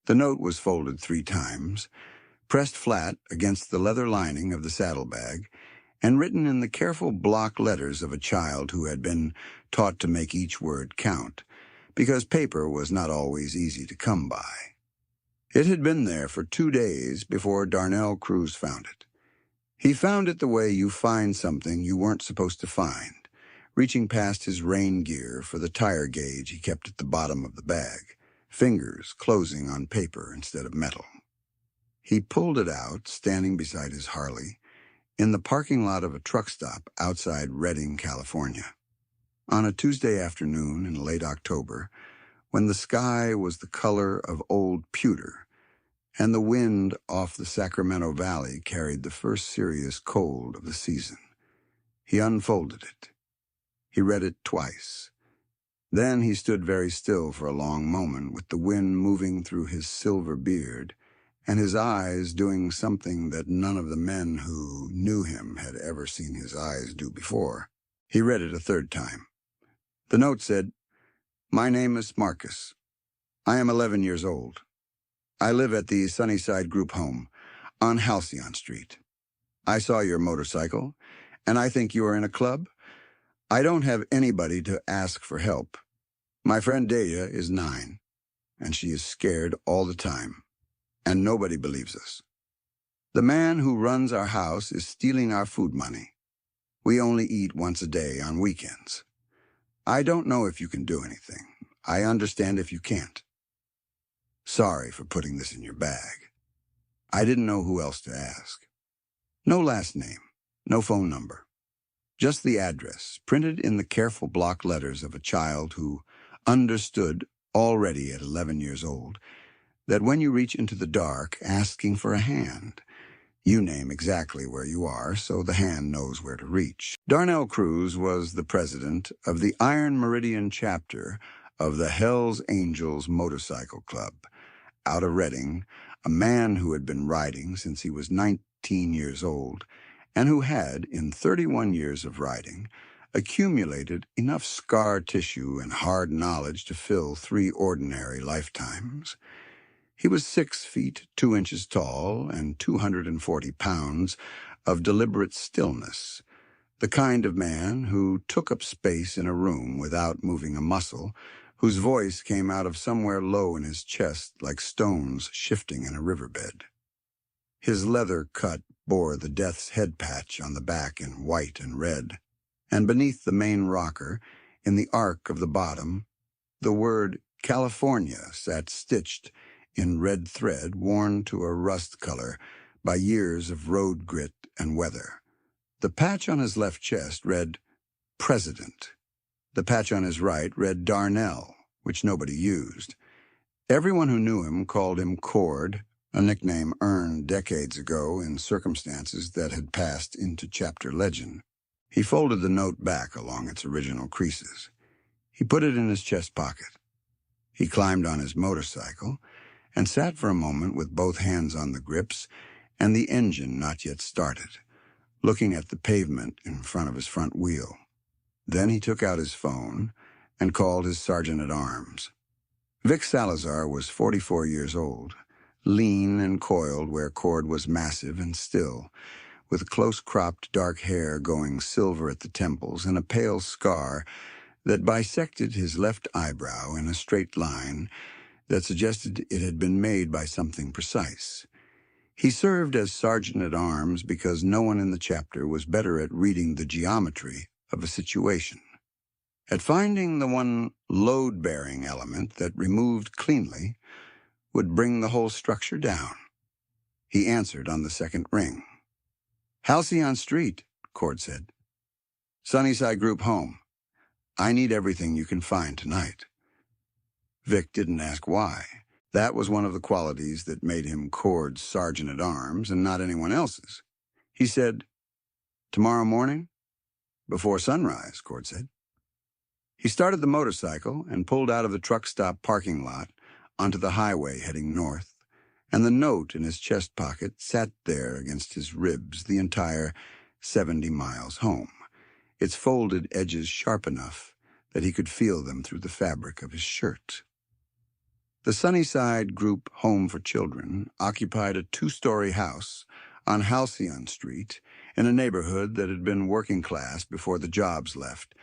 The note was folded 3 times, pressed flat against the leather lining of the saddlebag, and written in the careful block letters of a child who had been taught to make each word count, because paper was not always easy to come by. It had been there for 2 days before Darnell Cruz found it. He found it the way you find something you weren't supposed to find, reaching past his rain gear for the tire gauge he kept at the bottom of the bag, fingers closing on paper instead of metal. He pulled it out, standing beside his Harley, in the parking lot of a truck stop outside Redding, California. On a Tuesday afternoon in late October, when the sky was the color of old pewter, and the wind off the Sacramento Valley carried the first serious cold of the season, he unfolded it. He read it twice. Then he stood very still for a long moment, with the wind moving through his silver beard, and his eyes doing something that none of the men who knew him had ever seen his eyes do before. He read it a 3rd time. The note said, "My name is Marcus. I am 11 years old. I live at the Sunnyside Group Home on Halcyon Street. I saw your motorcycle, and I think you are in a club. I don't have anybody to ask for help. My friend Delia is 9, and she is scared all the time, and nobody believes us. The man who runs our house is stealing our food money. We only eat once a day on weekends. I don't know if you can do anything. I understand if you can't. Sorry for putting this in your bag. I didn't know who else to ask. No last name, no phone number. Just the address, printed in the careful block letters of a child who understood, already at 11 years old, that when you reach into the dark asking for a hand, you name exactly where you are so the hand knows where to reach. Darnell Cruz was the president of the Iron Meridian chapter of the Hells Angels Motorcycle Club. Out of Redding, a man who had been riding since he was 19 years old, and who had, in 31 years of riding, accumulated enough scar tissue and hard knowledge to fill 3 ordinary lifetimes. He was 6 feet 2 inches tall and 240 pounds of deliberate stillness, the kind of man who took up space in a room without moving a muscle, whose voice came out of somewhere low in his chest like stones shifting in a riverbed. His leather cut bore the death's head patch on the back in white and red, and beneath the main rocker, in the arc of the bottom, the word California sat stitched in red thread worn to a rust color by years of road grit and weather. The patch on his left chest read President. The patch on his right read Darnell, which nobody used. Everyone who knew him called him Cord, a nickname earned decades ago in circumstances that had passed into chapter legend. He folded the note back along its original creases. He put it in his chest pocket. He climbed on his motorcycle and sat for a moment with both hands on the grips and the engine not yet started, looking at the pavement in front of his front wheel. Then he took out his phone and called his sergeant-at-arms. Vic Salazar was 44 years old, lean and coiled where Cord was massive and still, with close-cropped dark hair going silver at the temples and a pale scar that bisected his left eyebrow in a straight line that suggested it had been made by something precise. He served as sergeant-at-arms because no one in the chapter was better at reading the geometry of a situation, at finding the one load-bearing element that, removed cleanly, would bring the whole structure down. He answered on the second ring. "Halcyon Street," Cord said. "Sunnyside Group Home. I need everything you can find tonight." Vic didn't ask why. That was one of the qualities that made him Cord's sergeant-at-arms and not anyone else's. He said, "Tomorrow morning?" "Before sunrise," Cord said. He started the motorcycle and pulled out of the truck stop parking lot onto the highway heading north, and the note in his chest pocket sat there against his ribs the entire 70 miles home, its folded edges sharp enough that he could feel them through the fabric of his shirt. The Sunnyside Group Home for Children occupied a two-story house on Halcyon Street in a neighborhood that had been working class before the jobs left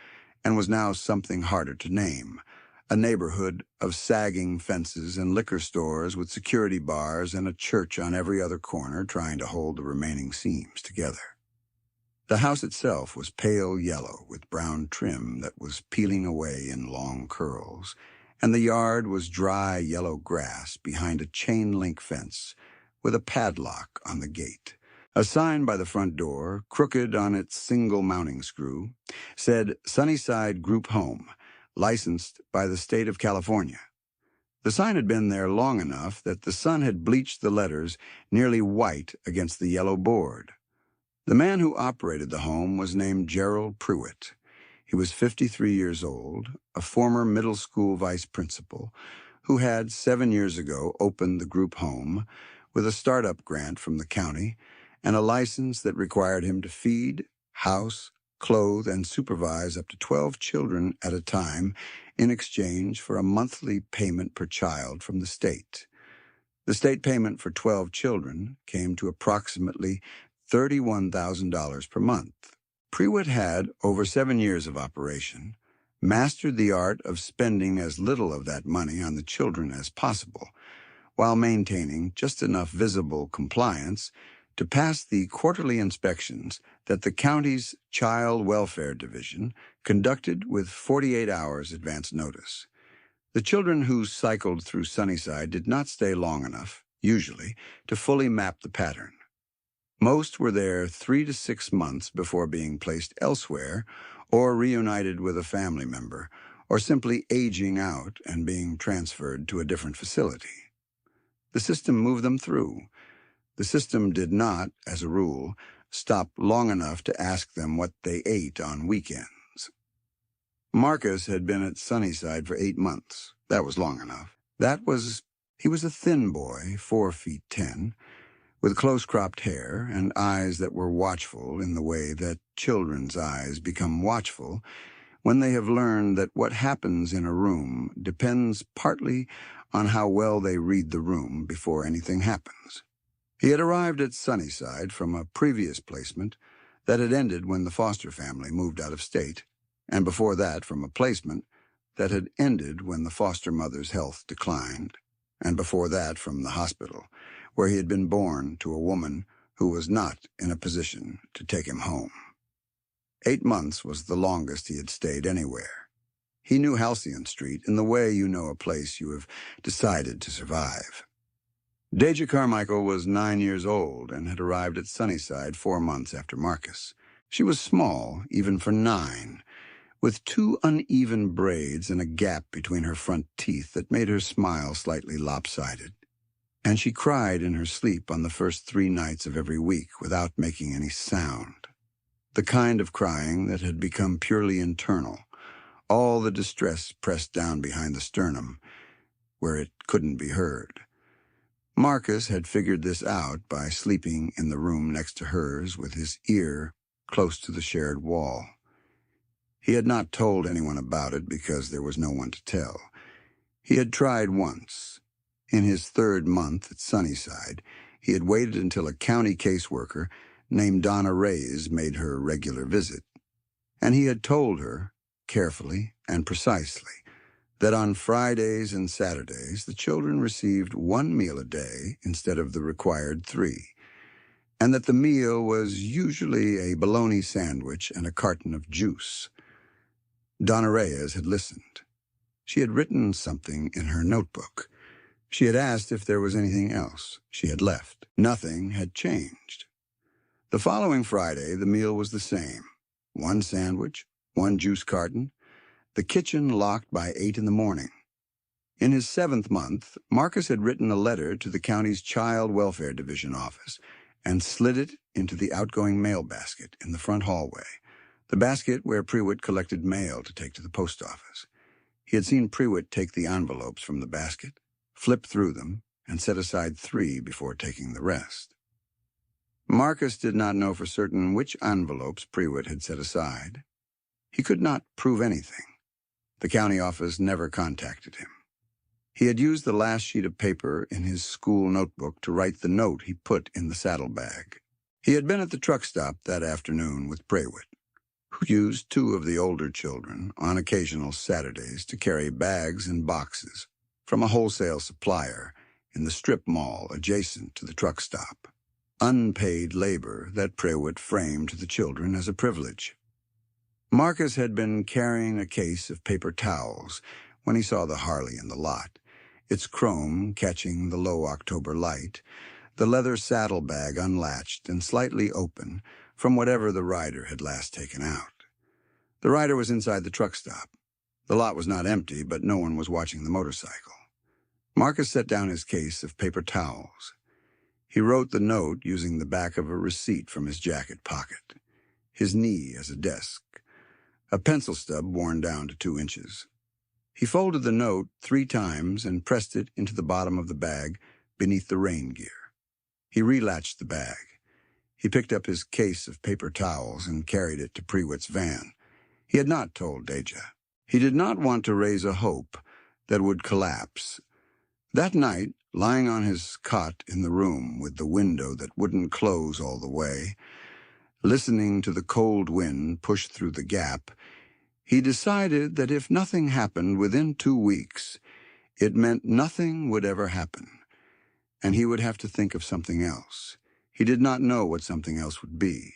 and was now something harder to name, a neighborhood of sagging fences and liquor stores with security bars and a church on every other corner trying to hold the remaining seams together. The house itself was pale yellow with brown trim that was peeling away in long curls, and the yard was dry yellow grass behind a chain-link fence with a padlock on the gate. A sign by the front door, crooked on its single mounting screw, said Sunnyside Group Home, licensed by the state of California. The sign had been there long enough that the sun had bleached the letters nearly white against the yellow board. The man who operated the home was named Gerald Pruitt. He was 53 years old, a former middle school vice principal, who had 7 years ago opened the group home with a startup grant from the county and a license that required him to feed, house, clothe, and supervise up to 12 children at a time in exchange for a monthly payment per child from the state. The state payment for 12 children came to approximately $31,000 per month. Pruitt had, over 7 years of operation, mastered the art of spending as little of that money on the children as possible, while maintaining just enough visible compliance to pass the quarterly inspections that the county's Child Welfare Division conducted with 48 hours advance notice. The children who cycled through Sunnyside did not stay long enough, usually, to fully map the pattern. Most were there 3 to 6 months before being placed elsewhere or reunited with a family member, or simply aging out and being transferred to a different facility. The system moved them through. The system did not, as a rule, stop long enough to ask them what they ate on weekends. Marcus had been at Sunnyside for 8 months. That was long enough. He was a thin boy, 4 feet 10, with close-cropped hair and eyes that were watchful in the way that children's eyes become watchful when they have learned that what happens in a room depends partly on how well they read the room before anything happens. He had arrived at Sunnyside from a previous placement that had ended when the foster family moved out of state, and before that from a placement that had ended when the foster mother's health declined, and before that from the hospital, where he had been born to a woman who was not in a position to take him home. 8 months was the longest he had stayed anywhere. He knew Halcyon Street in the way you know a place you have decided to survive. Deja Carmichael was 9 years old and had arrived at Sunnyside 4 months after Marcus. She was small, even for 9, with 2 uneven braids and a gap between her front teeth that made her smile slightly lopsided. And she cried in her sleep on the first 3 nights of every week without making any sound. The kind of crying that had become purely internal, all the distress pressed down behind the sternum, where it couldn't be heard. Marcus had figured this out by sleeping in the room next to hers with his ear close to the shared wall. He had not told anyone about it because there was no one to tell. He had tried once. In his 3rd month at Sunnyside, he had waited until a county caseworker named Donna Reyes made her regular visit, and he had told her, carefully and precisely, that on Fridays and Saturdays the children received 1 meal a day instead of the required 3, and that the meal was usually a bologna sandwich and a carton of juice. Donna Reyes had listened. She had written something in her notebook. She had asked if there was anything else. She had left. Nothing had changed. The following Friday, the meal was the same. 1 sandwich, 1 juice carton, the kitchen locked by 8 in the morning. In his 7th month, Marcus had written a letter to the county's Child Welfare Division office and slid it into the outgoing mail basket in the front hallway, the basket where Pruitt collected mail to take to the post office. He had seen Pruitt take the envelopes from the basket, flip through them, and set aside 3 before taking the rest. Marcus did not know for certain which envelopes Pruitt had set aside. He could not prove anything. The county office never contacted him. He had used the last sheet of paper in his school notebook to write the note he put in the saddlebag. He had been at the truck stop that afternoon with Prewitt, who used two of the older children on occasional Saturdays to carry bags and boxes from a wholesale supplier in the strip mall adjacent to the truck stop. Unpaid labor that Prewitt framed to the children as a privilege. Marcus had been carrying a case of paper towels when he saw the Harley in the lot, its chrome catching the low October light, the leather saddlebag unlatched and slightly open from whatever the rider had last taken out. The rider was inside the truck stop. The lot was not empty, but no one was watching the motorcycle. Marcus set down his case of paper towels. He wrote the note using the back of a receipt from his jacket pocket, his knee as a desk, a pencil stub worn down to 2 inches. He folded the note 3 times and pressed it into the bottom of the bag beneath the rain gear. He relatched the bag. He picked up his case of paper towels and carried it to Prewitt's van. He had not told Deja. He did not want to raise a hope that would collapse. That night, lying on his cot in the room with the window that wouldn't close all the way, listening to the cold wind push through the gap, he decided that if nothing happened within 2 weeks, it meant nothing would ever happen, and he would have to think of something else. He did not know what something else would be.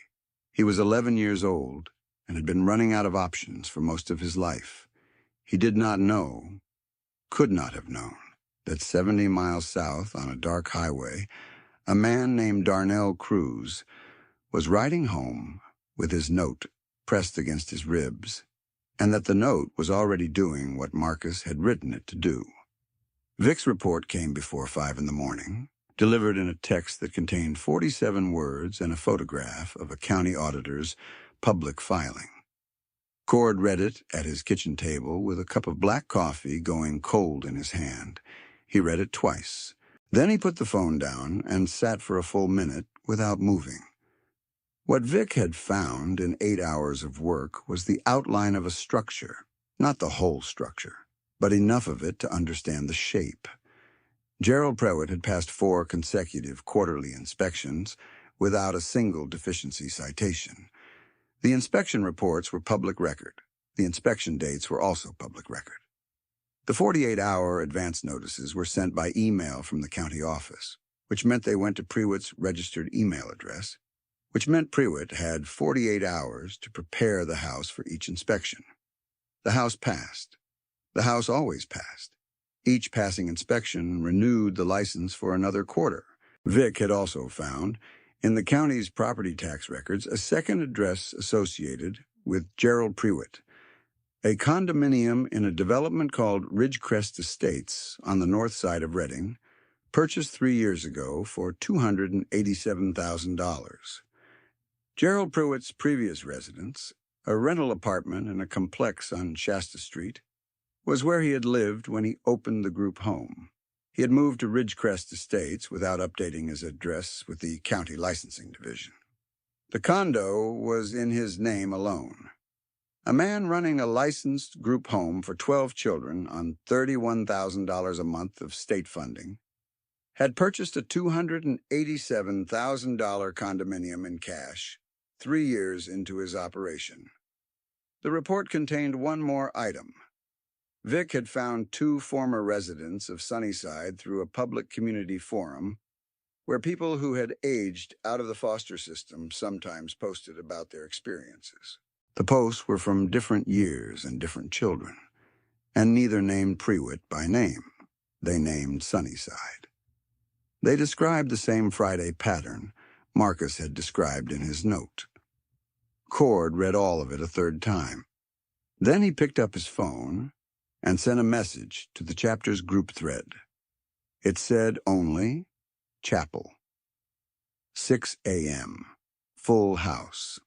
He was 11 years old and had been running out of options for most of his life. He did not know, could not have known, that 70 miles south on a dark highway, a man named Darnell Cruz was riding home with his note pressed against his ribs, and that the note was already doing what Marcus had written it to do. Vic's report came before 5 in the morning, delivered in a text that contained 47 words and a photograph of a county auditor's public filing. Cord read it at his kitchen table with a cup of black coffee going cold in his hand. He read it twice. Then he put the phone down and sat for a full minute without moving. What Vic had found in 8 hours of work was the outline of a structure, not the whole structure, but enough of it to understand the shape. Gerald Prewitt had passed 4 consecutive quarterly inspections without a single deficiency citation. The inspection reports were public record. The inspection dates were also public record. The 48-hour advance notices were sent by email from the county office, which meant they went to Prewitt's registered email address, which meant Prewitt had 48 hours to prepare the house for each inspection. The house passed. The house always passed. Each passing inspection renewed the license for another quarter. Vic had also found, in the county's property tax records, a second address associated with Gerald Prewitt, a condominium in a development called Ridgecrest Estates on the north side of Reading, purchased 3 years ago for $287,000. Gerald Prewitt's previous residence, a rental apartment in a complex on Shasta Street, was where he had lived when he opened the group home. He had moved to Ridgecrest Estates without updating his address with the county licensing division. The condo was in his name alone. A man running a licensed group home for 12 children on $31,000 a month of state funding had purchased a $287,000 condominium in cash 3 years into his operation. The report contained one more item. Vic had found 2 former residents of Sunnyside through a public community forum where people who had aged out of the foster system sometimes posted about their experiences. The posts were from different years and different children, and neither named Prewitt by name. They named Sunnyside. They described the same Friday pattern Marcus had described in his note. Cord read all of it a 3rd time. Then he picked up his phone and sent a message to the chapter's group thread. It said only, chapel. 6 a.m. Full house.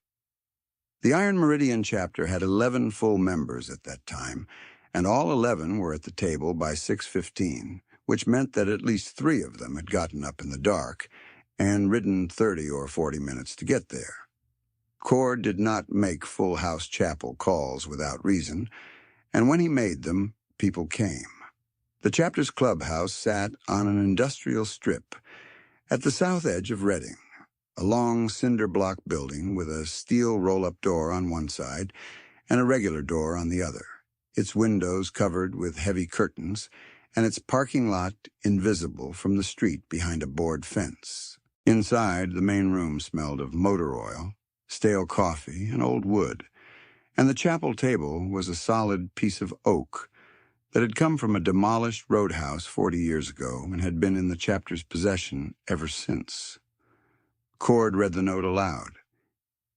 The Iron Meridian chapter had 11 full members at that time, and all 11 were at the table by 6:15, which meant that at least 3 of them had gotten up in the dark and ridden 30 or 40 minutes to get there. Cord did not make full house chapel calls without reason, and when he made them, people came. The chapter's clubhouse sat on an industrial strip at the south edge of Reading, a long cinder block building with a steel roll-up door on one side and a regular door on the other, its windows covered with heavy curtains and its parking lot invisible from the street behind a board fence. Inside, the main room smelled of motor oil, stale coffee, and old wood, and the chapel table was a solid piece of oak that had come from a demolished roadhouse 40 years ago and had been in the chapter's possession ever since. Cord read the note aloud.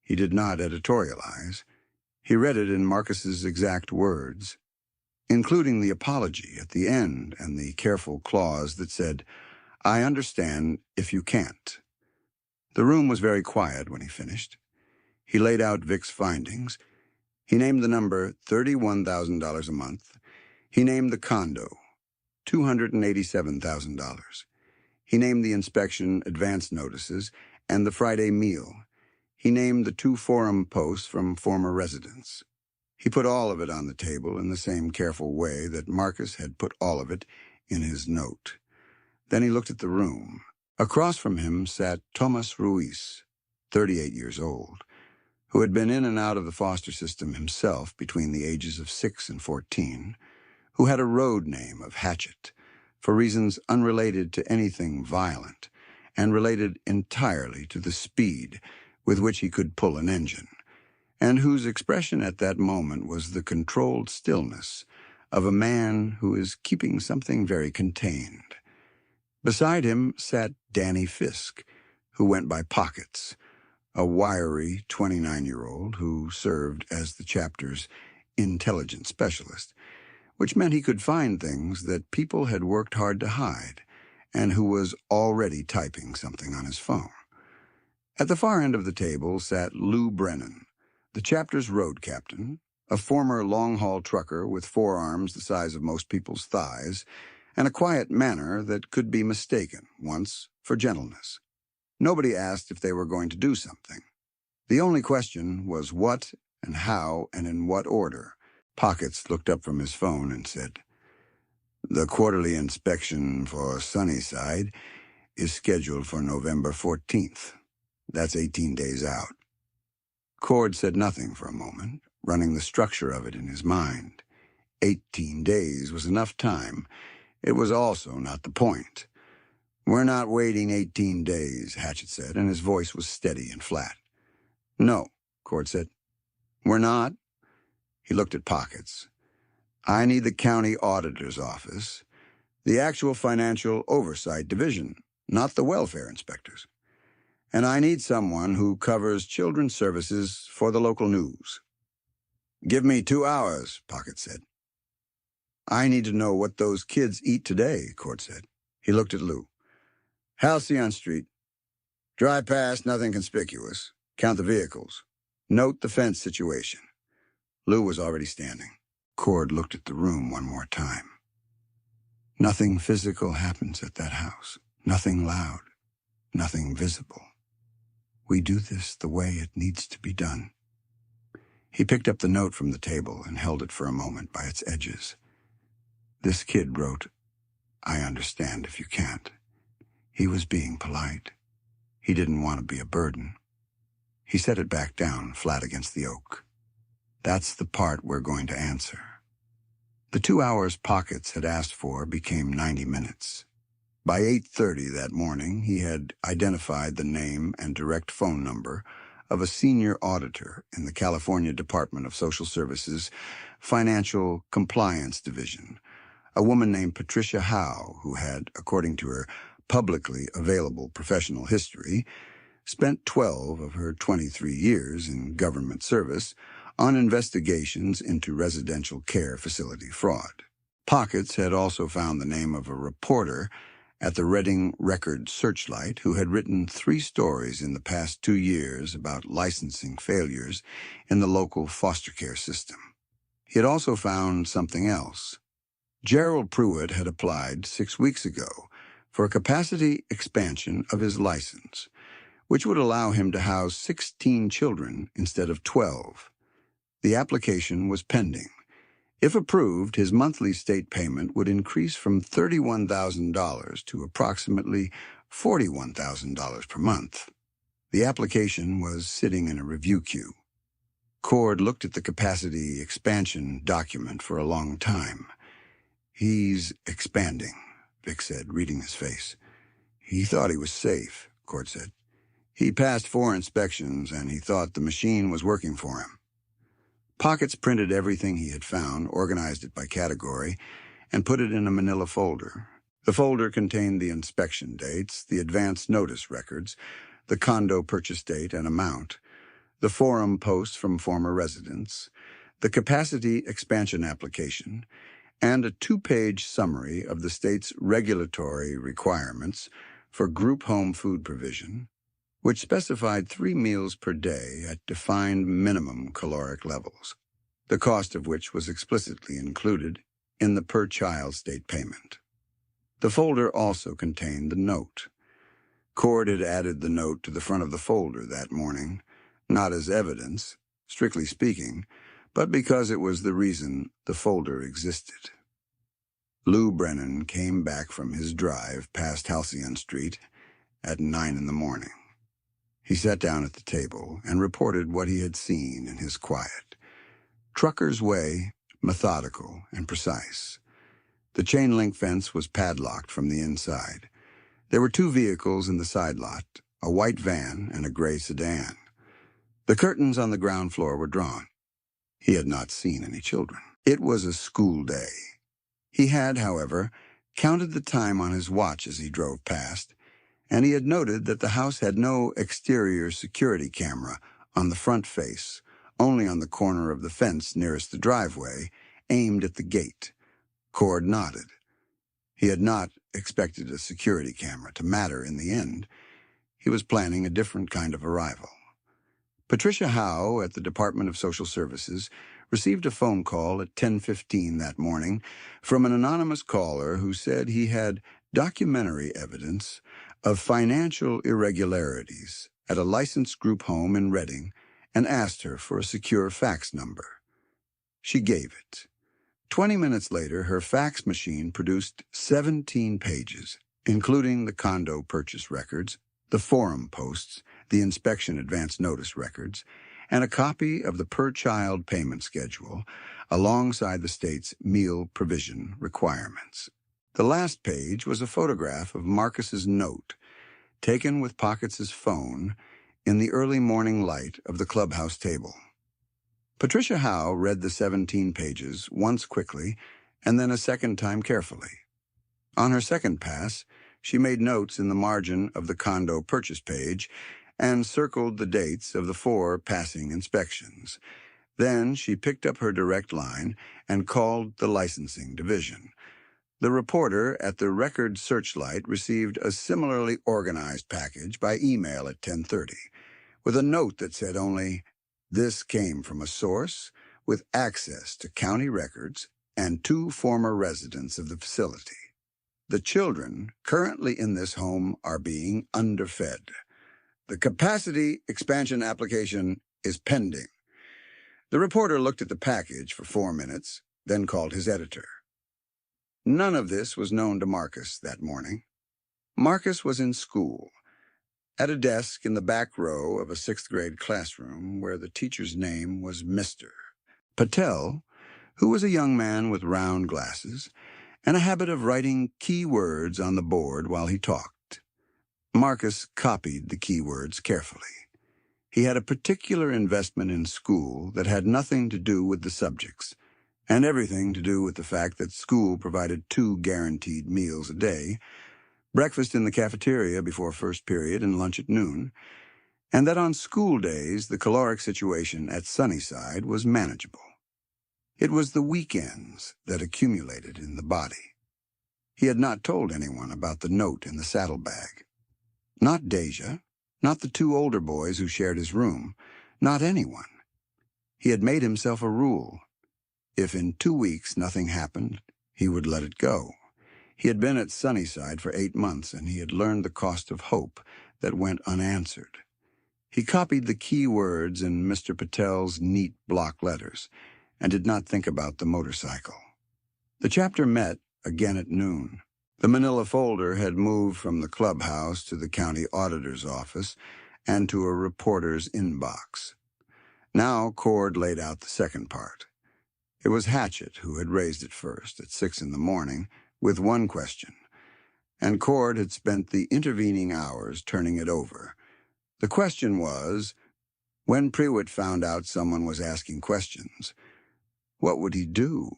He did not editorialize. He read it in Marcus's exact words, including the apology at the end and the careful clause that said, "I understand if you can't." The room was very quiet when he finished. He laid out Vic's findings. He named the number $31,000 a month. He named the condo, $287,000. He named the inspection advance notices and the Friday meal. He named the 2 forum posts from former residents. He put all of it on the table in the same careful way that Marcus had put all of it in his note. Then he looked at the room. Across from him sat Tomas Ruiz, 38 years old, who had been in and out of the foster system himself between the ages of 6 and 14, who had a road name of Hatchet, for reasons unrelated to anything violent, and related entirely to the speed with which he could pull an engine, and whose expression at that moment was the controlled stillness of a man who is keeping something very contained. Beside him sat Danny Fisk, who went by Pockets, a wiry 29-year-old who served as the chapter's intelligence specialist, which meant he could find things that people had worked hard to hide, and who was already typing something on his phone. At the far end of the table sat Lou Brennan, the chapter's road captain, a former long-haul trucker with forearms the size of most people's thighs, and a quiet manner that could be mistaken, once, for gentleness. Nobody asked if they were going to do something. The only question was what and how and in what order. Pockets looked up from his phone and said, "The quarterly inspection for Sunnyside is scheduled for November 14th. That's 18 days out." Cord said nothing for a moment, running the structure of it in his mind. 18 days was enough time. It was also not the point. "We're not waiting 18 days, Hatchet said, and his voice was steady and flat. "No," Cord said. "We're not?" He looked at Pockets. "I need the county auditor's office, the actual financial oversight division, not the welfare inspectors. And I need someone who covers children's services for the local news." "Give me 2 hours," Pockets said. "I need to know what those kids eat today," Cord said. He looked at Lou. "Halcyon Street. Drive past, nothing conspicuous. Count the vehicles. Note the fence situation." Lou was already standing. Cord looked at the room one more time. Nothing physical happens at that house. Nothing loud. Nothing visible. We do this the way it needs to be done. He picked up the note from the table and held it for a moment by its edges. This kid wrote, "I understand if you can't." He was being polite. He didn't want to be a burden. He set it back down, flat against the oak. "That's the part we're going to answer." The 2 hours Pockets had asked for became 90 minutes. By 8:30 that morning, he had identified the name and direct phone number of a senior auditor in the California Department of Social Services Financial Compliance Division, a woman named Patricia Howe, who had, according to her publicly available professional history, spent 12 of her 23 years in government service on investigations into residential care facility fraud. Pockets had also found the name of a reporter at the Reading Record Searchlight who had written 3 stories in the past 2 years about licensing failures in the local foster care system. He had also found something else. Gerald Pruitt had applied 6 weeks ago for a capacity expansion of his license, which would allow him to house 16 children instead of 12. The application was pending. If approved, his monthly state payment would increase from $31,000 to approximately $41,000 per month. The application was sitting in a review queue. Cord looked at the capacity expansion document for a long time. "He's expanding," Vic said, reading his face. "He thought he was safe," Cord said. "He passed 4 inspections, and he thought the machine was working for him." Pockets printed everything he had found, organized it by category, and put it in a manila folder. The folder contained the inspection dates, the advance notice records, the condo purchase date and amount, the forum posts from former residents, the capacity expansion application, and a 2-page summary of the state's regulatory requirements for group home food provision, which specified 3 meals per day at defined minimum caloric levels, the cost of which was explicitly included in the per-child state payment. The folder also contained the note. Cord had added the note to the front of the folder that morning, not as evidence, strictly speaking, but because it was the reason the folder existed. Lou Brennan came back from his drive past Halcyon Street at 9 in the morning. He sat down at the table and reported what he had seen in his quiet, trucker's way, methodical and precise. The chain-link fence was padlocked from the inside. There were 2 vehicles in the side lot, a white van and a gray sedan. The curtains on the ground floor were drawn. He had not seen any children. It was a school day. He had, however, counted the time on his watch as he drove past, and he had noted that the house had no exterior security camera on the front face, only on the corner of the fence nearest the driveway, aimed at the gate. Cord nodded. He had not expected a security camera to matter in the end. He was planning a different kind of arrival. Patricia Howe at the Department of Social Services received a phone call at 10:15 that morning from an anonymous caller who said he had documentary evidence of financial irregularities at a licensed group home in Redding and asked her for a secure fax number. She gave it. 20 minutes later, her fax machine produced 17 pages, including the condo purchase records, the forum posts, the inspection advance notice records, and a copy of the per-child payment schedule alongside the state's meal provision requirements. The last page was a photograph of Marcus's note, taken with Pockets' phone in the early morning light of the clubhouse table. Patricia Howe read the 17 pages once quickly and then a second time carefully. On her second pass, she made notes in the margin of the condo purchase page and circled the dates of the 4 passing inspections. Then she picked up her direct line and called the licensing division. The reporter at the Record Searchlight received a similarly organized package by email at 10:30, with a note that said only, "This came from a source with access to county records and 2 former residents of the facility. The children currently in this home are being underfed. The capacity expansion application is pending." The reporter looked at the package for 4 minutes, then called his editor. None of this was known to Marcus that morning. Marcus was in school, at a desk in the back row of a 6th-grade classroom where the teacher's name was Mr. Patel, who was a young man with round glasses and a habit of writing key words on the board while he talked. Marcus copied the key words carefully. He had a particular investment in school that had nothing to do with the subjects, and everything to do with the fact that school provided 2 guaranteed meals a day, breakfast in the cafeteria before first period and lunch at noon, and that on school days the caloric situation at Sunnyside was manageable. It was the weekends that accumulated in the body. He had not told anyone about the note in the saddlebag. Not Deja, not the 2 older boys who shared his room, not anyone. He had made himself a rule. If in 2 weeks nothing happened, he would let it go. He had been at Sunnyside for 8 months, and he had learned the cost of hope that went unanswered. He copied the key words in Mr. Patel's neat block letters and did not think about the motorcycle. The chapter met again at noon. The manila folder had moved from the clubhouse to the county auditor's office and to a reporter's inbox. Now Cord laid out the second part. It was Hatchett who had raised it first, at 6 in the morning, with one question, and Cord had spent the intervening hours turning it over. The question was, when Prewitt found out someone was asking questions, what would he do?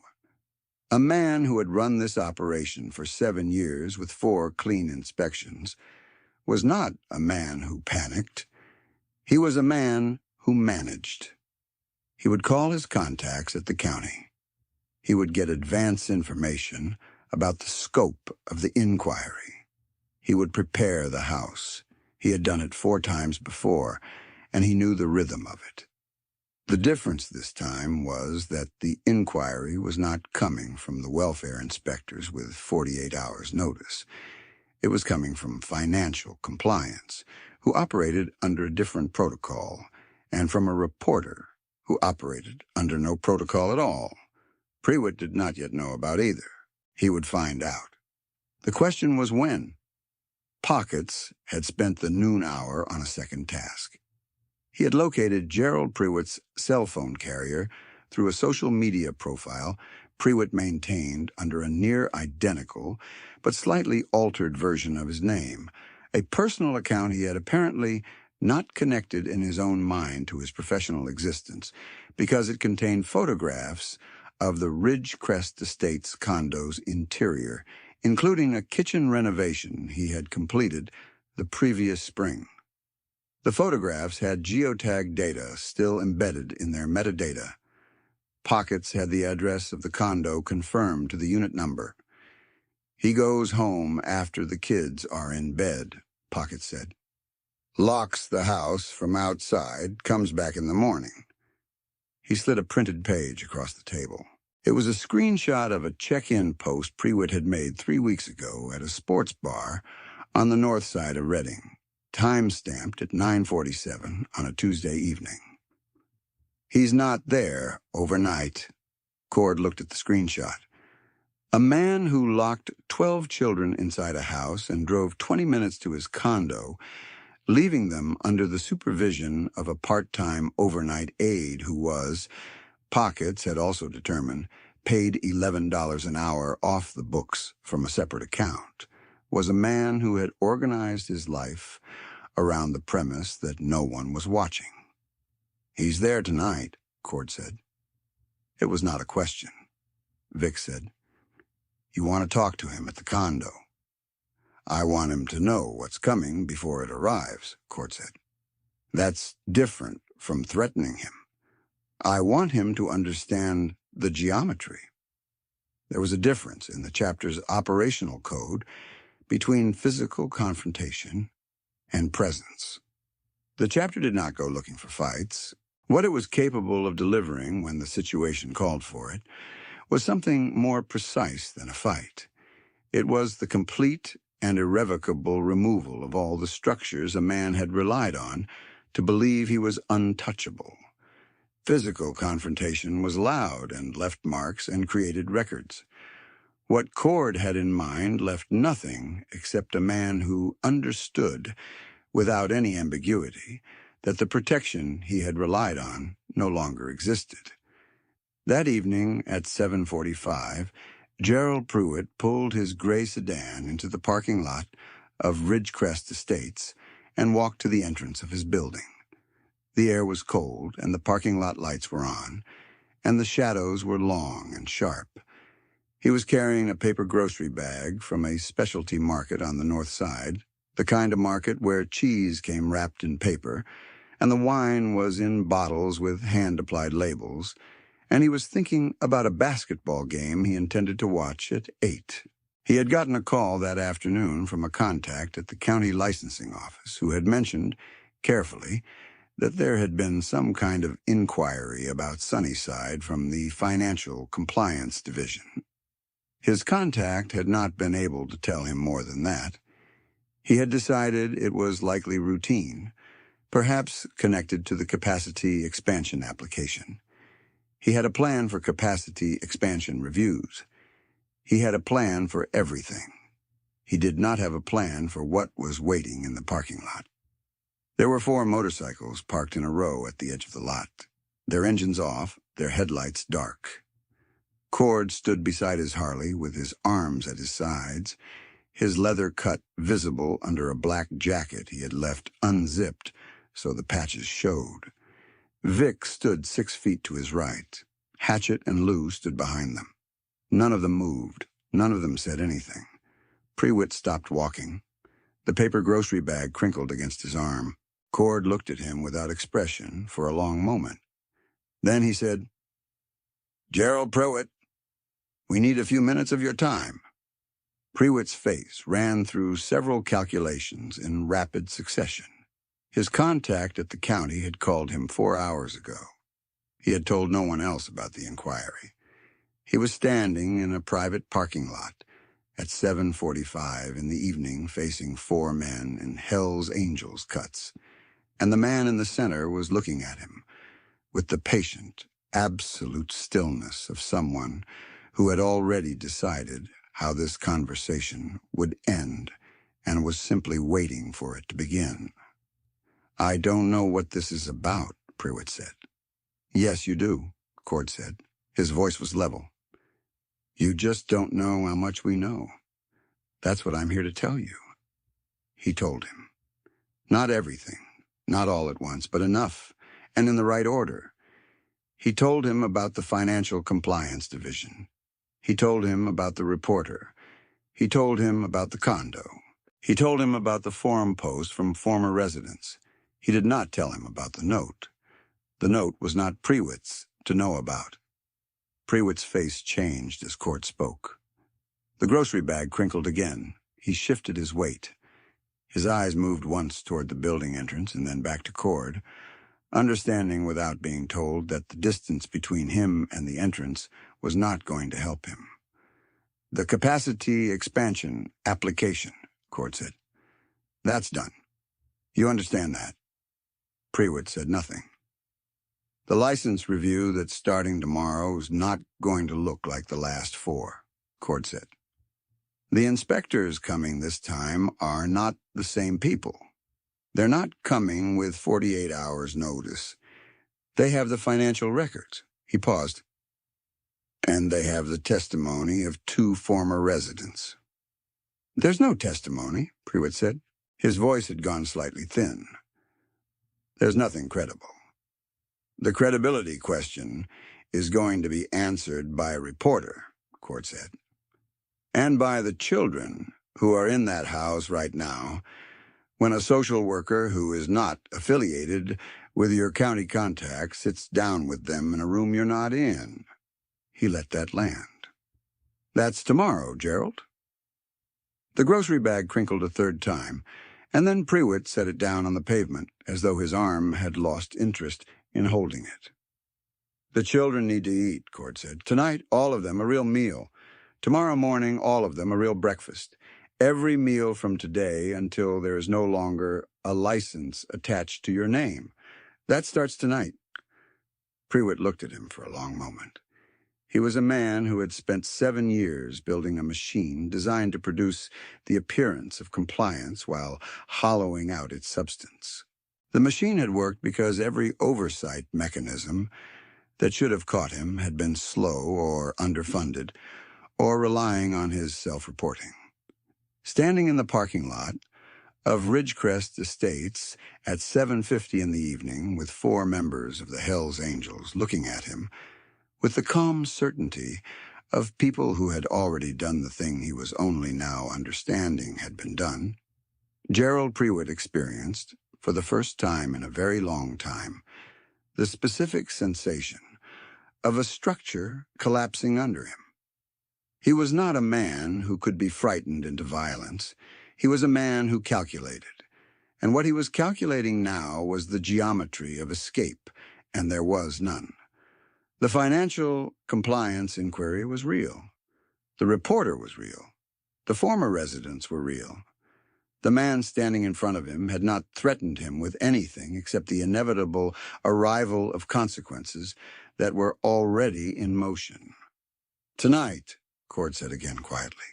A man who had run this operation for 7 years with 4 clean inspections was not a man who panicked. He was a man who managed. He would call his contacts at the county. He would get advance information about the scope of the inquiry. He would prepare the house. He had done it 4 times before, and he knew the rhythm of it. The difference this time was that the inquiry was not coming from the welfare inspectors with 48 hours' notice. It was coming from financial compliance, who operated under a different protocol, and from a reporter who operated under no protocol at all. Prewitt did not yet know about either. He would find out. The question was when. Pockets had spent the noon hour on a second task. He had located Gerald Prewitt's cell phone carrier through a social media profile Prewitt maintained under a near-identical but slightly altered version of his name, a personal account he had apparently not connected in his own mind to his professional existence because it contained photographs of the Ridgecrest Estates condo's interior, including a kitchen renovation he had completed the previous spring. The photographs had geotag data still embedded in their metadata. Pockets had the address of the condo confirmed to the unit number. He goes home after the kids are in bed, Pockets said. Locks the house from outside, comes back in the morning. He slid a printed page across the table. It was a screenshot of a check-in post Prewitt had made 3 weeks ago at a sports bar on the north side of Reading, time-stamped at 9:47 on a Tuesday evening. He's not there overnight. Cord looked at the screenshot. A man who locked 12 children inside a house and drove 20 minutes to his condo, leaving them under the supervision of a part-time overnight aide who was, Pockets had also determined, paid $11 an hour off the books from a separate account, was a man who had organized his life around the premise that no one was watching. He's there tonight, Cord said. It was not a question. Vic said, You want to talk to him at the condo. I want him to know what's coming before it arrives, Cord said. That's different from threatening him. I want him to understand the geometry. There was a difference in the chapter's operational code between physical confrontation and presence. The chapter did not go looking for fights. What it was capable of delivering when the situation called for it was something more precise than a fight. It was the complete and irrevocable removal of all the structures a man had relied on to believe he was untouchable. Physical confrontation was loud and left marks and created records. What Cord had in mind left nothing except a man who understood, without any ambiguity, that the protection he had relied on no longer existed. That evening at 7:45, Gerald Prewitt pulled his gray sedan into the parking lot of Ridgecrest Estates and walked to the entrance of his building. The air was cold, and the parking lot lights were on, and the shadows were long and sharp. He was carrying a paper grocery bag from a specialty market on the north side, the kind of market where cheese came wrapped in paper, and the wine was in bottles with hand-applied labels, and he was thinking about a basketball game he intended to watch at 8. He had gotten a call that afternoon from a contact at the county licensing office who had mentioned, carefully, that there had been some kind of inquiry about Sunnyside from the Financial Compliance Division. His contact had not been able to tell him more than that. He had decided it was likely routine, perhaps connected to the capacity expansion application. He had a plan for capacity expansion reviews. He had a plan for everything. He did not have a plan for what was waiting in the parking lot. There were 4 motorcycles parked in a row at the edge of the lot, their engines off, their headlights dark. Cord stood beside his Harley with his arms at his sides, his leather cut visible under a black jacket he had left unzipped so the patches showed. Vic stood 6 feet to his right. Hatchet and Lou stood behind them. None of them moved. None of them said anything. Prewitt stopped walking. The paper grocery bag crinkled against his arm. Cord looked at him without expression for a long moment. Then he said, "Gerald Prewitt, we need a few minutes of your time." Prewitt's face ran through several calculations in rapid succession. His contact at the county had called him 4 hours ago. He had told no one else about the inquiry. He was standing in a private parking lot at 7:45 in the evening facing 4 men in Hell's Angels cuts, and the man in the center was looking at him with the patient, absolute stillness of someone who had already decided how this conversation would end and was simply waiting for it to begin. "I don't know what this is about," Prewitt said. "Yes, you do," Cord said. His voice was level. "You just don't know how much we know. That's what I'm here to tell you." He told him. Not everything, not all at once, but enough, and in the right order. He told him about the Financial Compliance Division. He told him about the reporter. He told him about the condo. He told him about the forum post from former residents. He did not tell him about the note. The note was not Prewitt's to know about. Prewitt's face changed as Cord spoke. The grocery bag crinkled again. He shifted his weight. His eyes moved once toward the building entrance and then back to Cord, understanding without being told that the distance between him and the entrance was not going to help him. "The capacity expansion application," Cord said. "That's done. You understand that?" Prewitt said nothing. "The license review that's starting tomorrow is not going to look like the last 4, Cord said. "The inspectors coming this time are not the same people. They're not coming with 48 hours' notice. They have the financial records." He paused. "And they have the testimony of 2 former residents." "There's no testimony," Prewitt said. His voice had gone slightly thin. "There's nothing credible. The credibility question is going to be answered by a reporter," Cord said. "And by the children who are in that house right now when a social worker who is not affiliated with your county contact sits down with them in a room you're not in." He let that land. "That's tomorrow, Gerald." The grocery bag crinkled a 3rd time, and then Prewitt set it down on the pavement as though his arm had lost interest in holding it. "The children need to eat," Cord said. "Tonight, all of them, a real meal. Tomorrow morning, all of them, a real breakfast. Every meal from today until there is no longer a license attached to your name. That starts tonight." Prewitt looked at him for a long moment. He was a man who had spent 7 years building a machine designed to produce the appearance of compliance while hollowing out its substance. The machine had worked because every oversight mechanism that should have caught him had been slow or underfunded, or relying on his self-reporting. Standing in the parking lot of Ridgecrest Estates at 7:50 in the evening with 4 members of the Hells Angels looking at him, with the calm certainty of people who had already done the thing he was only now understanding had been done, Gerald Prewitt experienced, for the first time in a very long time, the specific sensation of a structure collapsing under him. He was not a man who could be frightened into violence. He was a man who calculated. And what he was calculating now was the geometry of escape, and there was none. The financial compliance inquiry was real. The reporter was real. The former residents were real. The man standing in front of him had not threatened him with anything except the inevitable arrival of consequences that were already in motion. "Tonight," Cord said again quietly.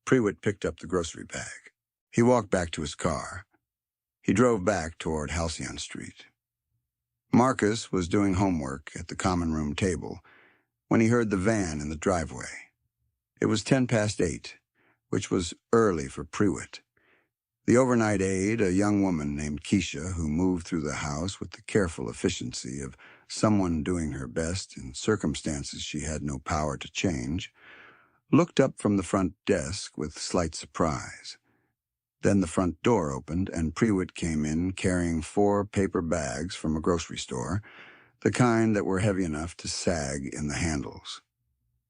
Prewitt picked up the grocery bag. He walked back to his car. He drove back toward Halcyon Street. Marcus was doing homework at the common room table when he heard the van in the driveway. It was 8:10, which was early for Prewitt. The overnight aide, a young woman named Keisha, who moved through the house with the careful efficiency of someone doing her best in circumstances she had no power to change, looked up from the front desk with slight surprise. Then the front door opened, and Prewitt came in carrying 4 paper bags from a grocery store, the kind that were heavy enough to sag in the handles.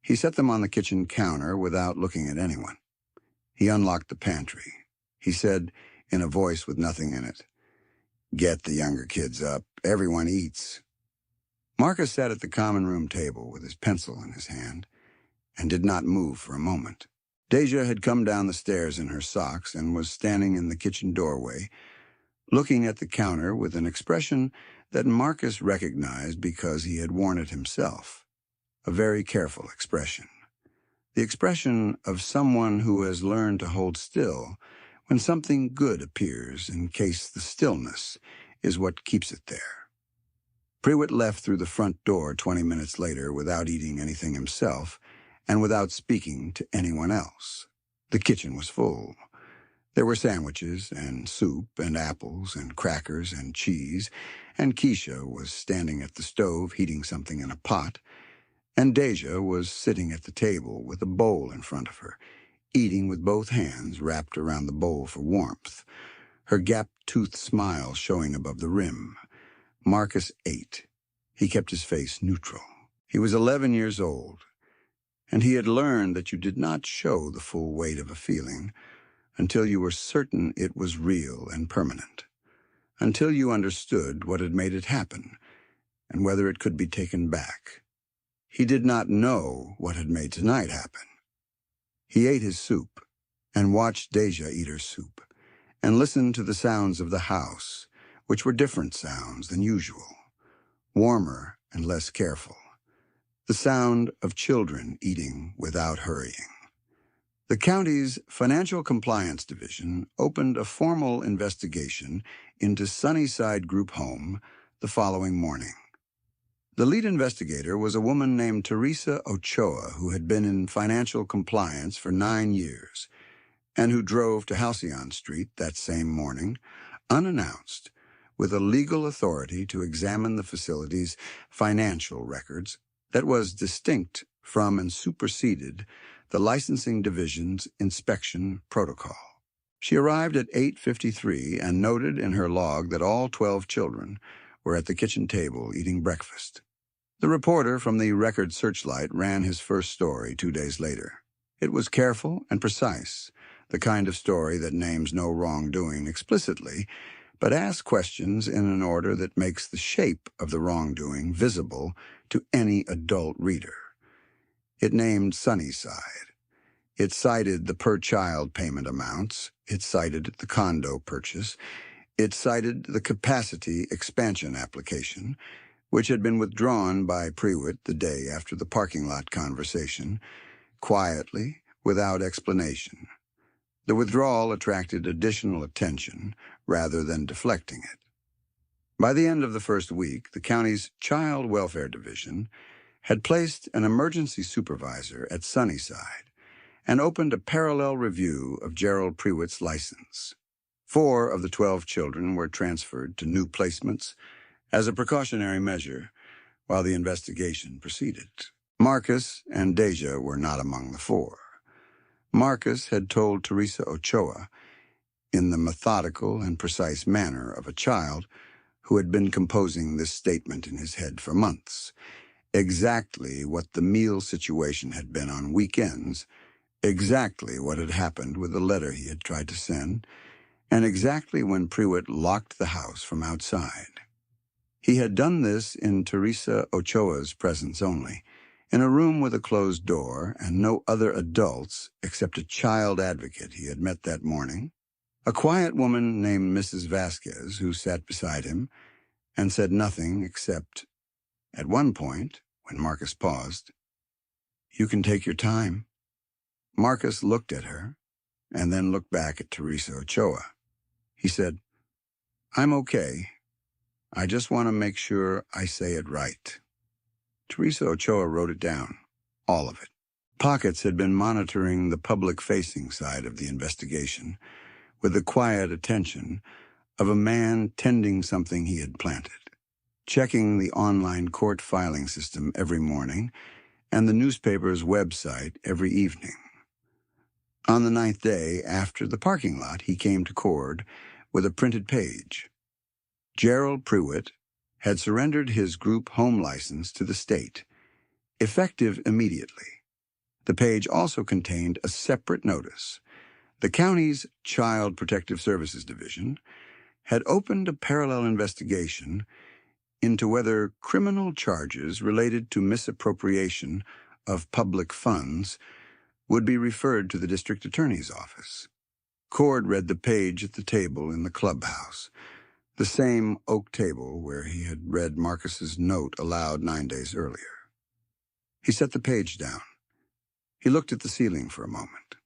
He set them on the kitchen counter without looking at anyone. He unlocked the pantry. He said, in a voice with nothing in it, "Get the younger kids up. Everyone eats." Marcus sat at the common room table with his pencil in his hand and did not move for a moment. Deja had come down the stairs in her socks and was standing in the kitchen doorway, looking at the counter with an expression that Marcus recognized because he had worn it himself, a very careful expression. The expression of someone who has learned to hold still when something good appears, in case the stillness is what keeps it there. Prewitt left through the front door 20 minutes later without eating anything himself and without speaking to anyone else. The kitchen was full. There were sandwiches and soup and apples and crackers and cheese, and Keisha was standing at the stove heating something in a pot, and Deja was sitting at the table with a bowl in front of her, eating with both hands wrapped around the bowl for warmth, her gap-toothed smile showing above the rim. Marcus ate. He kept his face neutral. He was 11 years old, and he had learned that you did not show the full weight of a feeling until you were certain it was real and permanent, until you understood what had made it happen and whether it could be taken back. He did not know what had made tonight happen. He ate his soup and watched Deja eat her soup and listened to the sounds of the house, which were different sounds than usual, warmer and less careful. The sound of children eating without hurrying. The county's Financial Compliance Division opened a formal investigation into Sunnyside Group Home the following morning. The lead investigator was a woman named Teresa Ochoa, who had been in financial compliance for 9 years and who drove to Halcyon Street that same morning, unannounced, with a legal authority to examine the facility's financial records that was distinct from and superseded the licensing division's inspection protocol. She arrived at 8:53 and noted in her log that all 12 children were at the kitchen table eating breakfast. The reporter from the Record Searchlight ran his first story 2 days later. It was careful and precise, the kind of story that names no wrongdoing explicitly, but asks questions in an order that makes the shape of the wrongdoing visible to any adult reader. It named Sunnyside. It cited the per-child payment amounts. It cited the condo purchase. It cited the capacity expansion application, which had been withdrawn by Prewitt the day after the parking lot conversation, quietly, without explanation. The withdrawal attracted additional attention rather than deflecting it. By the end of the first week, the county's Child Welfare Division had placed an emergency supervisor at Sunnyside and opened a parallel review of Gerald Prewitt's license. 4 of the 12 children were transferred to new placements as a precautionary measure while the investigation proceeded. Marcus and Deja were not among the 4. Marcus had told Teresa Ochoa, in the methodical and precise manner of a child who had been composing this statement in his head for months, exactly what the meal situation had been on weekends, exactly what had happened with the letter he had tried to send, and exactly when Prewitt locked the house from outside. He had done this in Teresa Ochoa's presence only, in a room with a closed door and no other adults except a child advocate he had met that morning, a quiet woman named Mrs. Vasquez who sat beside him and said nothing except, At one point, when Marcus paused, "You can take your time." Marcus looked at her and then looked back at Teresa Ochoa. He said, "I'm okay. I just want to make sure I say it right." Teresa Ochoa wrote it down, all of it. Pockets had been monitoring the public-facing side of the investigation with the quiet attention of a man tending something he had planted, checking the online court filing system every morning and the newspaper's website every evening. On the 9th day after the parking lot, he came to Cord with a printed page. Gerald Pruitt had surrendered his group home license to the state, effective immediately. The page also contained a separate notice. The county's Child Protective Services Division had opened a parallel investigation into whether criminal charges related to misappropriation of public funds would be referred to the district attorney's office. Cord read the page at the table in the clubhouse, the same oak table where he had read Marcus's note aloud 9 days earlier. He set the page down. He looked at the ceiling for a moment.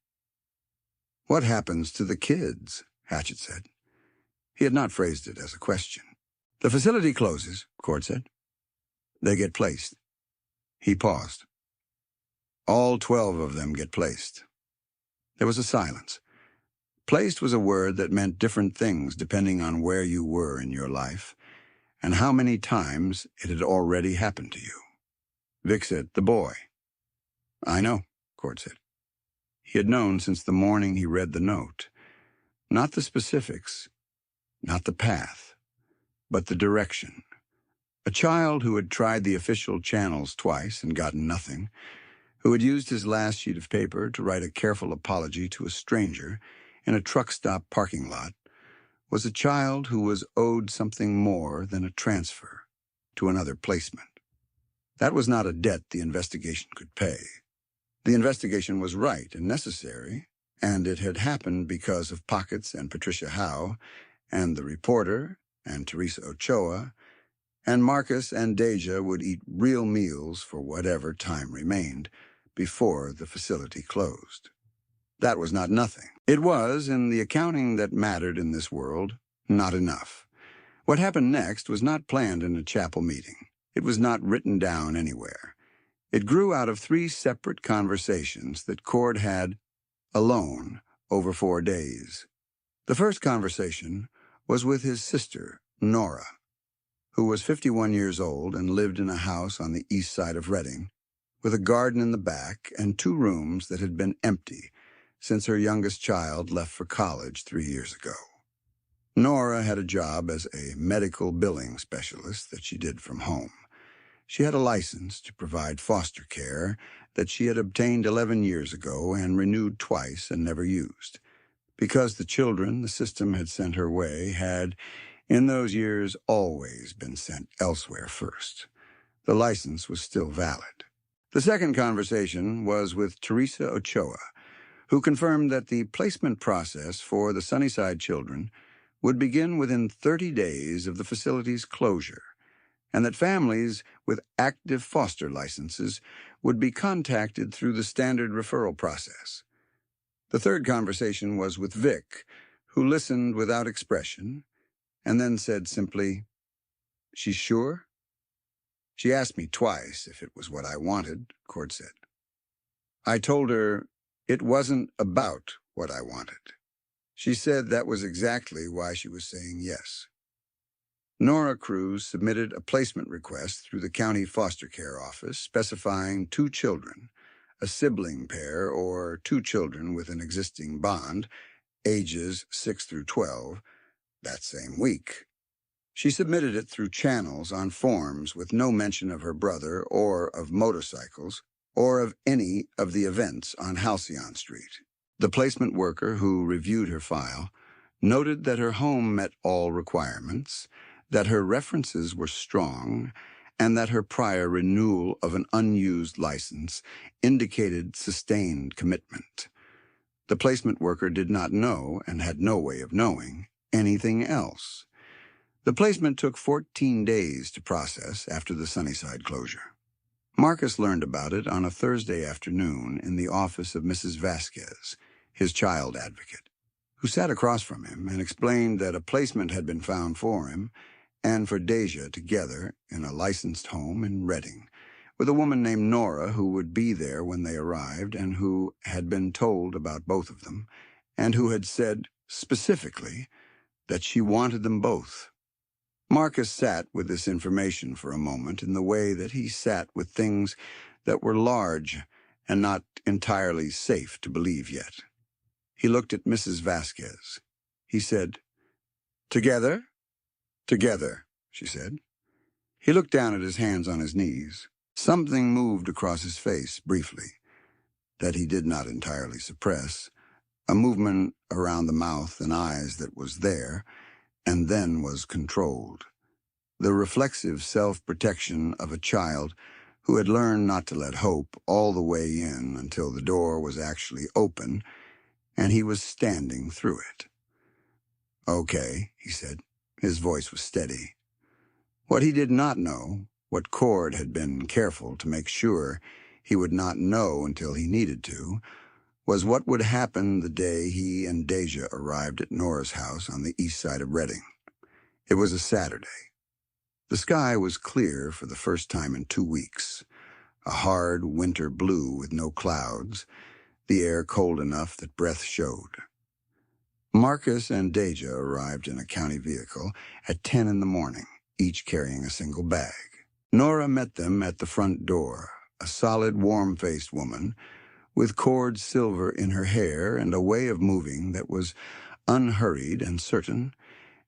"What happens to the kids?" Hatchett said. He had not phrased it as a question. "The facility closes," Cord said. "They get placed." He paused. "All 12 of them get placed." There was a silence. Placed was a word that meant different things depending on where you were in your life and how many times it had already happened to you. Vic said, "The boy." "I know," Cord said. He had known since the morning he read the note. Not the specifics, not the path, but the direction. A child who had tried the official channels twice and gotten nothing, who had used his last sheet of paper to write a careful apology to a stranger in a truck stop parking lot, was a child who was owed something more than a transfer to another placement. That was not a debt the investigation could pay. The investigation was right and necessary, and it had happened because of Pockets and Patricia Howe, and the reporter, and Teresa Ochoa, and Marcus and Deja would eat real meals for whatever time remained before the facility closed. That was not nothing. It was, in the accounting that mattered in this world, not enough. What happened next was not planned in a chapel meeting. It was not written down anywhere. It grew out of 3 separate conversations that Cord had alone over 4 days. The first conversation was with his sister, Nora, who was 51 years old and lived in a house on the east side of Reading, with a garden in the back and 2 rooms that had been empty since her youngest child left for college 3 years ago. Nora had a job as a medical billing specialist that she did from home. She had a license to provide foster care that she had obtained 11 years ago and renewed twice and never used, because the children the system had sent her way had, in those years, always been sent elsewhere first. The license was still valid. The second conversation was with Teresa Ochoa, who confirmed that the placement process for the Sunnyside children would begin within 30 days of the facility's closure, and that families with active foster licenses would be contacted through the standard referral process. The third conversation was with Vic, who listened without expression, and then said simply, "She's sure?" "She asked me twice if it was what I wanted," Cord said. "I told her it wasn't about what I wanted. She said that was exactly why she was saying yes." Nora Cruz submitted a placement request through the county foster care office specifying 2 children, a sibling pair or 2 children with an existing bond, ages 6 through 12, that same week. She submitted it through channels on forms with no mention of her brother or of motorcycles or of any of the events on Halcyon Street. The placement worker who reviewed her file noted that her home met all requirements, that her references were strong, and that her prior renewal of an unused license indicated sustained commitment. The placement worker did not know, and had no way of knowing, anything else. The placement took 14 days to process after the Sunnyside closure. Marcus learned about it on a Thursday afternoon in the office of Mrs. Vasquez, his child advocate, who sat across from him and explained that a placement had been found for him and for Deja together in a licensed home in Reading, with a woman named Nora who would be there when they arrived and who had been told about both of them, and who had said specifically that she wanted them both. Marcus sat with this information for a moment in the way that he sat with things that were large and not entirely safe to believe yet. He looked at Mrs. Vasquez. He said, "Together?" "Together," she said. He looked down at his hands on his knees. Something moved across his face briefly, that he did not entirely suppress, a movement around the mouth and eyes that was there, and then was controlled. The reflexive self-protection of a child who had learned not to let hope all the way in until the door was actually open and he was standing through it. "Okay," he said. His voice was steady. What he did not know, what Cord had been careful to make sure he would not know until he needed to, was what would happen the day he and Deja arrived at Nora's house on the east side of Reading. It was a Saturday. The sky was clear for the first time in 2 weeks, a hard winter blue with no clouds, the air cold enough that breath showed. Marcus and Deja arrived in a county vehicle at 10 in the morning, each carrying a single bag. Nora met them at the front door, a solid, warm-faced woman with cord silver in her hair and a way of moving that was unhurried and certain,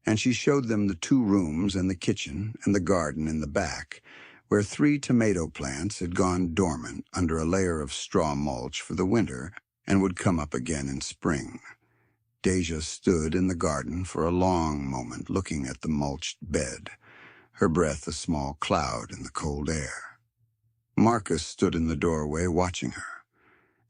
and she showed them the 2 rooms and the kitchen and the garden in the back, where 3 tomato plants had gone dormant under a layer of straw mulch for the winter and would come up again in spring. Deja stood in the garden for a long moment looking at the mulched bed, her breath a small cloud in the cold air. Marcus stood in the doorway watching her.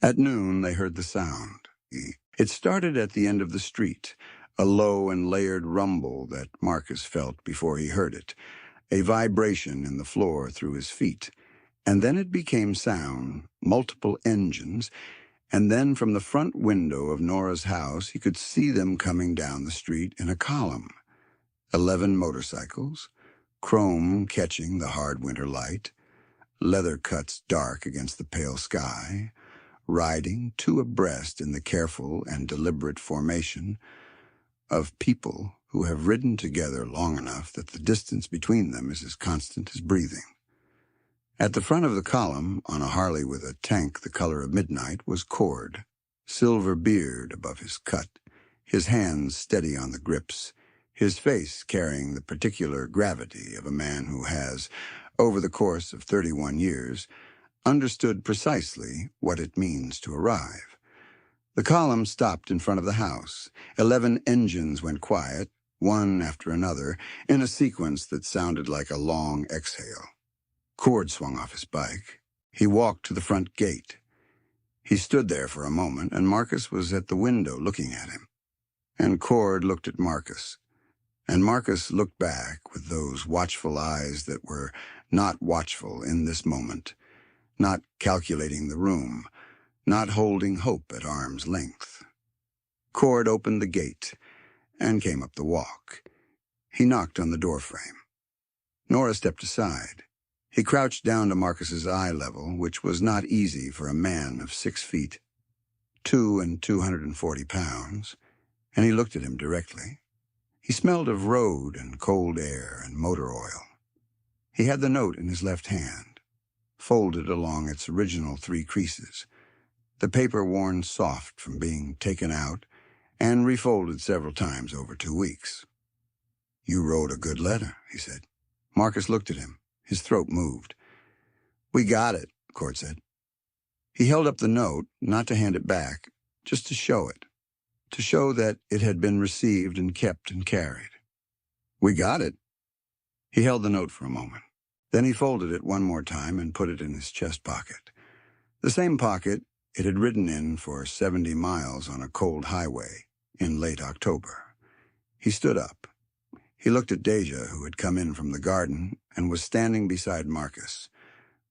At noon they heard the sound. It started at the end of the street, a low and layered rumble that Marcus felt before he heard it, a vibration in the floor through his feet, and then it became sound, multiple engines, and then from the front window of Nora's house he could see them coming down the street in a column. 11 motorcycles, chrome catching the hard winter light, leather cuts dark against the pale sky, riding 2 abreast in the careful and deliberate formation of people who have ridden together long enough that the distance between them is as constant as breathing. At the front of the column, on a Harley with a tank the color of midnight, was Cord, silver beard above his cut, his hands steady on the grips, his face carrying the particular gravity of a man who has, over the course of 31 years, understood precisely what it means to arrive. The column stopped in front of the house. 11 engines went quiet, one after another, in a sequence that sounded like a long exhale. Cord swung off his bike. He walked to the front gate. He stood there for a moment, and Marcus was at the window looking at him. And Cord looked at Marcus. And Marcus looked back with those watchful eyes that were not watchful in this moment, not calculating the room, not holding hope at arm's length. Cord opened the gate and came up the walk. He knocked on the doorframe. Nora stepped aside. He crouched down to Marcus's eye level, which was not easy for a man of 6 feet, 2 and 240 pounds, and he looked at him directly. He smelled of road and cold air and motor oil. He had the note in his left hand, folded along its original 3 creases, the paper worn soft from being taken out and refolded several times over 2 weeks. "You wrote a good letter," he said. Marcus looked at him. His throat moved. "We got it," Cord said. He held up the note, not to hand it back, just to show it, to show that it had been received and kept and carried. "We got it." He held the note for a moment. Then he folded it one more time and put it in his chest pocket, the same pocket it had ridden in for 70 miles on a cold highway in late October. He stood up. He looked at Deja, who had come in from the garden and was standing beside Marcus,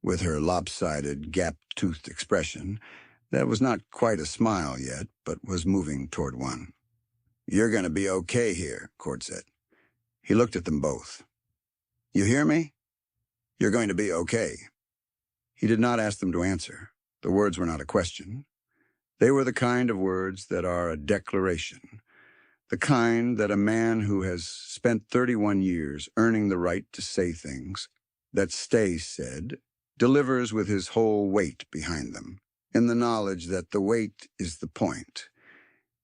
with her lopsided, gap-toothed expression that was not quite a smile yet, but was moving toward one. "You're going to be okay here," Cord said. He looked at them both. "You hear me? You're going to be okay." He did not ask them to answer. The words were not a question. They were the kind of words that are a declaration, the kind that a man who has spent 31 years earning the right to say things that stay said delivers with his whole weight behind them, in the knowledge that the weight is the point.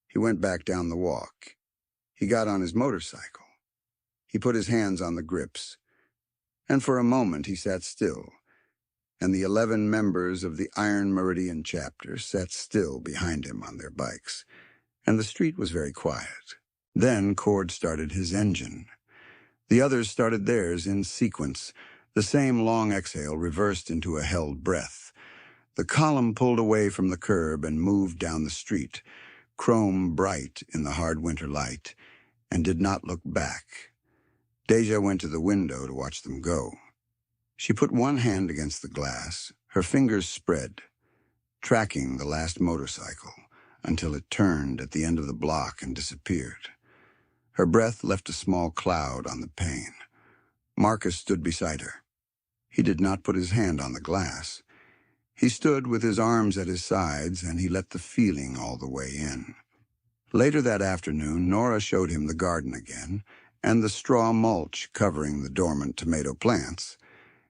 He went back down the walk. He got on his motorcycle. He put his hands on the grips, and for a moment he sat still, and the 11 members of the Iron Meridian chapter sat still behind him on their bikes, and the street was very quiet. Then Cord started his engine. The others started theirs in sequence, the same long exhale reversed into a held breath. The column pulled away from the curb and moved down the street, chrome bright in the hard winter light, and did not look back. Deja went to the window to watch them go. She put one hand against the glass, her fingers spread, tracking the last motorcycle until it turned at the end of the block and disappeared. Her breath left a small cloud on the pane. Marcus stood beside her. He did not put his hand on the glass. He stood with his arms at his sides, and he let the feeling all the way in. Later that afternoon, Nora showed him the garden again, and the straw mulch covering the dormant tomato plants,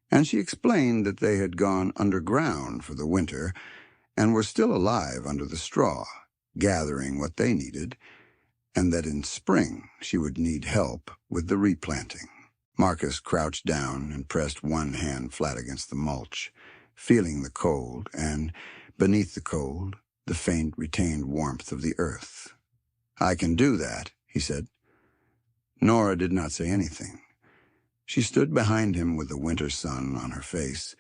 and she explained that they had gone underground for the winter and were still alive under the straw, gathering what they needed, and that in spring she would need help with the replanting. Marcus crouched down and pressed one hand flat against the mulch, feeling the cold, and, beneath the cold, the faint retained warmth of the earth. "I can do that," he said. Nora did not say anything. She stood behind him with the winter sun on her face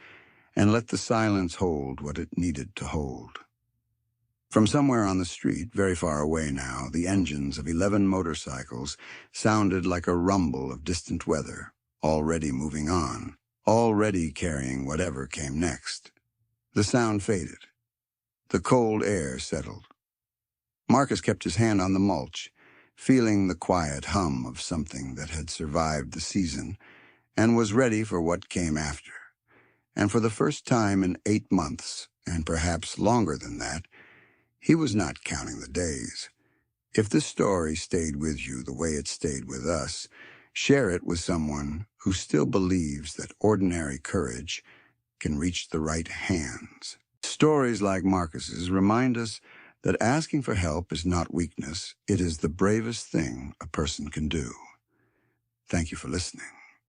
and let the silence hold what it needed to hold. From somewhere on the street, very far away now, the engines of 11 motorcycles sounded like a rumble of distant weather, already moving on, already carrying whatever came next. The sound faded. The cold air settled. Marcus kept his hand on the mulch, feeling the quiet hum of something that had survived the season and was ready for what came after. And for the first time in 8 months, and perhaps longer than that, he was not counting the days. If this story stayed with you the way it stayed with us, share it with someone who still believes that ordinary courage can reach the right hands. Stories like Marcus's remind us that asking for help is not weakness, it is the bravest thing a person can do. Thank you for listening.